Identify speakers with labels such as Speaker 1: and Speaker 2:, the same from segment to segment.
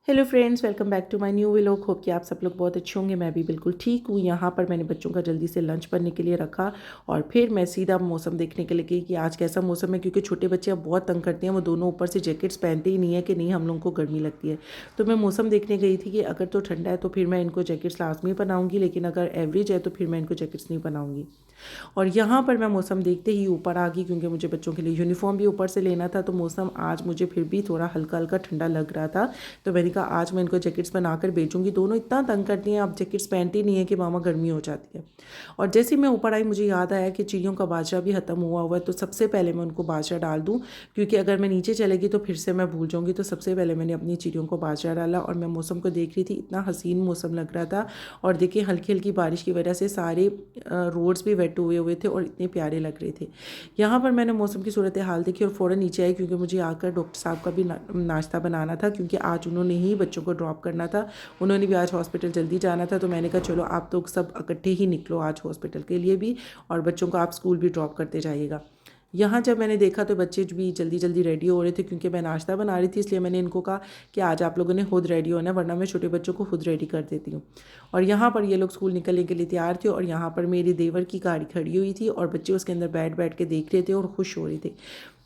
Speaker 1: Hello friends, welcome back to my new vlog. Hope कि आप सब लोग बहुत अच्छे होंगे। मैं भी बिल्कुल ठीक हूँ। यहाँ पर मैंने बच्चों का जल्दी से लंच बनने के लिए रखा और फिर मैं सीधा मौसम देखने के लिए गई कि आज कैसा मौसम है, क्योंकि छोटे बच्चे अब बहुत तंग करते हैं। वो दोनों ऊपर से जैकेट्स पहनते ही नहीं है कि नहीं हम लोगों को गर्मी लगती है। तो मैं मौसम देखने गई थी कि अगर तो ठंडा है तो फिर मैं इनको जैकेट्स लाजमी बनाऊँगी, लेकिन अगर एवरेज है तो फिर मैं इनको जैकेट्स नहीं बनाऊँगी। और यहाँ पर मैं मौसम देखते ही ऊपर आ गई, क्योंकि मुझे बच्चों के लिए यूनिफॉर्म भी ऊपर से लेना था। तो मौसम आज मुझे फिर भी थोड़ा हल्का हल्का ठंडा लग रहा था। तो मैंने कहा आज मैं इनको जैकेट्स बनाकर भेजूंगी। दोनों इतना तंग करती हैं, अब जैकेट्स पहनती नहीं है कि मामा गर्मी हो जाती है। और जैसे ही मैं ऊपर आई मुझे याद आया कि चिड़ियों का बाजरा भी ख़त्म हुआ है, तो सबसे पहले मैं उनको बाजरा डाल दूँ, क्योंकि अगर मैं नीचे चलेगी तो फिर से मैं भूल जाऊँगी। तो सबसे पहले मैंने अपनी चिड़ियों को बाजरा डाला और मैं मौसम को देख रही थी। इतना हसीन मौसम लग रहा था। और देखिए हल्की हल्की बारिश की वजह से सारे रोड्स भी वेट हुए हुए थे और इतने प्यारे लग रहे थे। यहाँ पर मैंने मौसम की सूरत हाल देखी और फ़ौरन नीचे आई, क्योंकि मुझे आकर डॉक्टर साहब का भी नाश्ता बनाना था, क्योंकि आज उन्होंने ही बच्चों को ड्रॉप करना था। उन्होंने भी आज हॉस्पिटल जल्दी जाना था। तो मैंने कहा चलो आप तो सब इकट्ठे ही निकलो आज हॉस्पिटल के लिए भी, और बच्चों को आप स्कूल भी ड्रॉप करते जाइएगा। यहाँ जब मैंने देखा तो बच्चे भी जल्दी जल्दी रेडी हो रहे थे, क्योंकि मैं नाश्ता बना रही थी। इसलिए मैंने इनको कहा कि आज आप लोगों ने खुद रेडी होना है, वरना मैं छोटे बच्चों को खुद रेडी कर देती हूँ। और यहाँ पर ये लोग स्कूल निकलने के लिए तैयार थे, और यहाँ पर मेरे देवर की गाड़ी खड़ी हुई थी और बच्चे उसके अंदर बैठ बैठ के देख रहे थे और खुश हो रहे थे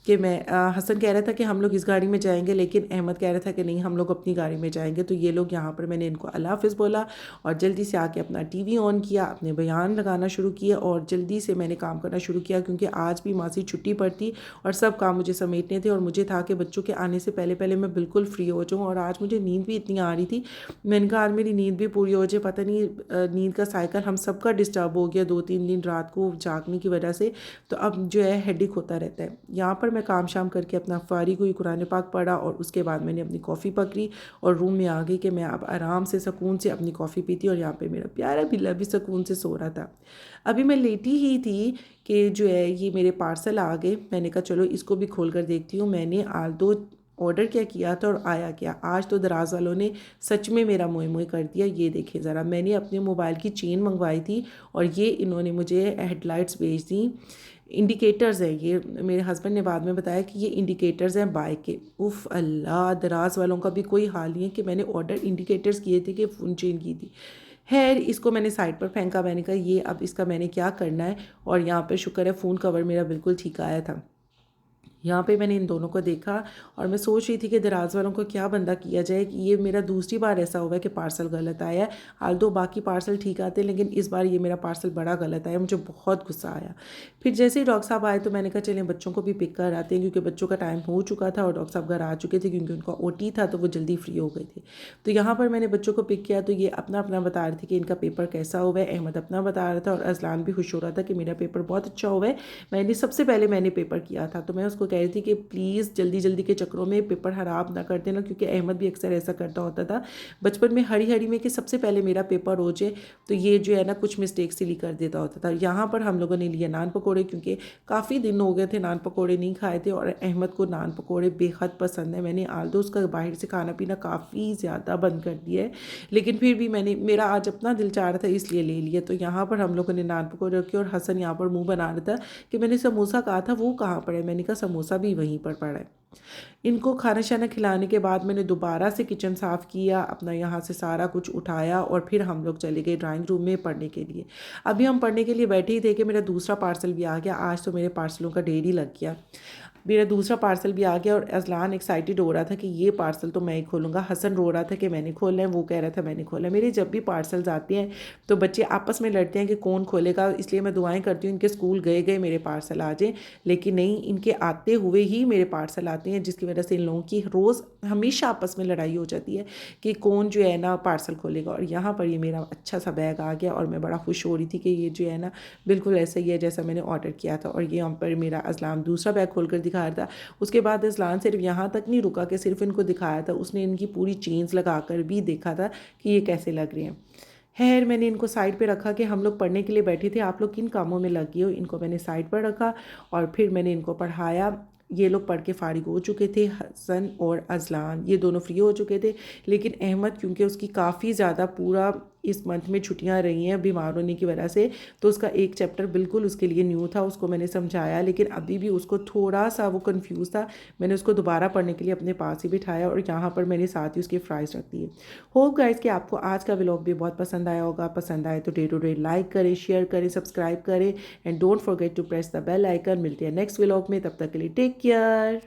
Speaker 1: कि हसन कह रहा था कि हम लोग इस गाड़ी में जाएंगे, लेकिन अहमद कह रहा था कि नहीं हम लोग अपनी गाड़ी में जाएंगे। तो ये लोग यहाँ पर मैंने इनको अल्लाह हाफ़िज़ बोला और जल्दी से आके अपना टीवी ऑन किया, अपने बयान लगाना शुरू किया और जल्दी से मैंने काम करना शुरू किया, क्योंकि आज भी मासी छुट्टी पर थी और सब काम मुझे समेटने थे। और मुझे था कि बच्चों के आने से पहले पहले मैं बिल्कुल फ्री हो जाऊँ। और आज मुझे नींद भी इतनी आ रही थी, मैंने कहा आज मेरी नींद भी पूरी हो जाए। पता नहीं नींद का साइकिल हम सबका डिस्टर्ब हो गया 2-3 दिन रात को जागने की वजह से। तो अब जो है हेडेक होता रहता है। यहाँ पर मैं काम शाम करके अपना फारिग हुई, कुरान पाक पढ़ा और उसके बाद मैंने अपनी कॉफ़ी पकड़ी और रूम में आ गई कि मैं अब आराम से सुकून से अपनी कॉफ़ी पीती। और यहाँ पे मेरा प्यारा बिल्ला भी सुकून से सो रहा था। अभी मैं लेटी ही थी कि जो है ये मेरे पार्सल आ गए। मैंने कहा चलो इसको भी खोल कर देखती हूँ। मैंने आल्दो ऑर्डर क्या किया था और आया क्या। आज तो दराज वालों ने सच में मेरा मोए मोए कर दिया। ये देखें ज़रा, मैंने अपने मोबाइल की चेन मंगवाई थी और ये इन्होंने मुझे हेडलाइट्स भेज दी। इंडिकेटर्स है ये, मेरे हस्बैंड ने बाद में बताया कि ये इंडिकेटर्स हैं बाइक के। उफ़ अल्लाह, दराज वालों का भी कोई हाल नहीं है कि मैंने ऑर्डर इंडिकेटर्स किए थे कि फ़ोन चेंज की थी। खैर इसको मैंने साइड पर फेंका। मैंने कहा ये अब इसका मैंने क्या करना है। और यहाँ पर शुक्र है फ़ोन कवर मेरा बिल्कुल ठीक आया था। यहाँ पे मैंने इन दोनों को देखा और मैं सोच रही थी कि दराज वालों को क्या बंदा किया जाए कि ये मेरा दूसरी बार ऐसा हुआ है कि पार्सल गलत आया है। हाल दो बाकी पार्सल ठीक आते हैं, लेकिन इस बार ये मेरा पार्सल बड़ा गलत आया। मुझे बहुत गुस्सा आया। फिर जैसे ही डॉक्टर साहब आए तो मैंने कहा चलें बच्चों को भी पिक कर आते हैं, क्योंकि बच्चों का टाइम हो चुका था और डॉक्टर साहब घर आ चुके थे, क्योंकि उनका ओटी था तो वो जल्दी फ्री हो गए थे। तो यहाँ पर मैंने बच्चों को पिक किया तो ये अपना अपना बता रहे थे कि इनका पेपर कैसा हुआ है। अहमद अपना बता रहा था और अजलान भी खुश हो रहा था कि मेरा पेपर बहुत अच्छा हुआ है। सबसे पहले मैंने पेपर किया था। तो मैं उसको कह रही थी कि प्लीज़ जल्दी जल्दी के चक्करों में पेपर ख़राब ना कर देना, क्योंकि अहमद भी अक्सर ऐसा करता होता था बचपन में, हरी हरी में कि सबसे पहले मेरा पेपर हो जाए। तो ये जो है ना कुछ मिस्टेक सिली कर देता होता था। यहाँ पर हम लोगों ने लिए नान पकौड़े, क्योंकि काफ़ी दिन हो गए थे नान पकौड़े नहीं खाए थे और अहमद को नान पकौड़े बेहद पसंद है। मैंने आल्दो उसका बाहर से खाना पीना काफ़ी ज़्यादा बंद कर दिया है, लेकिन फिर भी मेरा आज अपना दिल चाह रहा था इसलिए ले लिया। तो यहाँ पर हम लोगों ने नान पकौड़े रखे और हसन यहाँ पर मुँह बना रहा था कि मैंने समोसा कहा था वो कहाँ पर है। मैंने कहा समोसा भी वहीं पर पड़ा है। इनको खाना शाना खिलाने के बाद मैंने दोबारा से किचन साफ़ किया, अपना यहाँ से सारा कुछ उठाया और फिर हम लोग चले गए ड्राइंग रूम में पढ़ने के लिए। अभी हम पढ़ने के लिए बैठे ही थे कि मेरा दूसरा पार्सल भी आ गया। आज तो मेरे पार्सलों का ढेर ही लग गया। मेरा दूसरा पार्सल भी आ गया और अजलान एक्साइटेड हो रहा था कि ये पार्सल तो मैं ही खोलूँगा। हसन रो रहा था कि मैंने खोलना है, वो कह रहा था मैंने खोलना है। मेरे जब भी पार्सल्स आते हैं तो बच्चे आपस में लड़ते हैं कि कौन खोलेगा, इसलिए मैं दुआएं करती हूँ इनके स्कूल गए गए मेरे पार्सल आ जाए। लेकिन नहीं, इनके आते हुए ही मेरे पार्सल आते हैं, जिसकी वजह से इन लोगों की रोज़ हमेशा आपस में लड़ाई हो जाती है कि कौन जो है ना पार्सल खोलेगा। और यहाँ पर ये मेरा अच्छा सा बैग आ गया और मैं बड़ा खुश हो रही थी कि ये जो है ना बिल्कुल ऐसा ही है जैसा मैंने ऑर्डर किया था। और ये यहाँ पर मेरा अजलान दूसरा बैग खोल कर दिखा रहा था। उसके बाद अजलान सिर्फ यहाँ तक नहीं रुका कि सिर्फ इनको दिखाया था, उसने इनकी पूरी चेन्स लगा कर भी देखा था कि ये कैसे लग रहे हैं। खैर मैंने इनको साइड पे रखा कि हम लोग पढ़ने के लिए बैठे थे, आप लोग किन कामों में लगी हो। इनको मैंने साइड पर रखा और फिर मैंने इनको पढ़ाया। ये लोग पढ़ के फ़ारिग हो चुके थे, हसन और अज़लान ये दोनों फ्री हो चुके थे। लेकिन अहमद क्योंकि उसकी काफ़ी ज़्यादा पूरा इस मंथ में छुट्टियां रही हैं बीमार होने की वजह से, तो उसका एक चैप्टर बिल्कुल उसके लिए न्यू था। उसको मैंने समझाया लेकिन अभी भी उसको थोड़ा सा वो कंफ्यूज था। मैंने उसको दोबारा पढ़ने के लिए अपने पास ही बिठाया और यहाँ पर मैंने साथ ही उसकी फ्राइज़ रख दी है। होप गाइस कि आपको आज का व्लॉग भी बहुत पसंद आया होगा। पसंद आए तो डे टू डे लाइक करें, शेयर करें, सब्सक्राइब करें and don't forget to press the bell icon. मिलते हैं नेक्स्ट व्लॉग में, तब तक के लिए टेक केयर।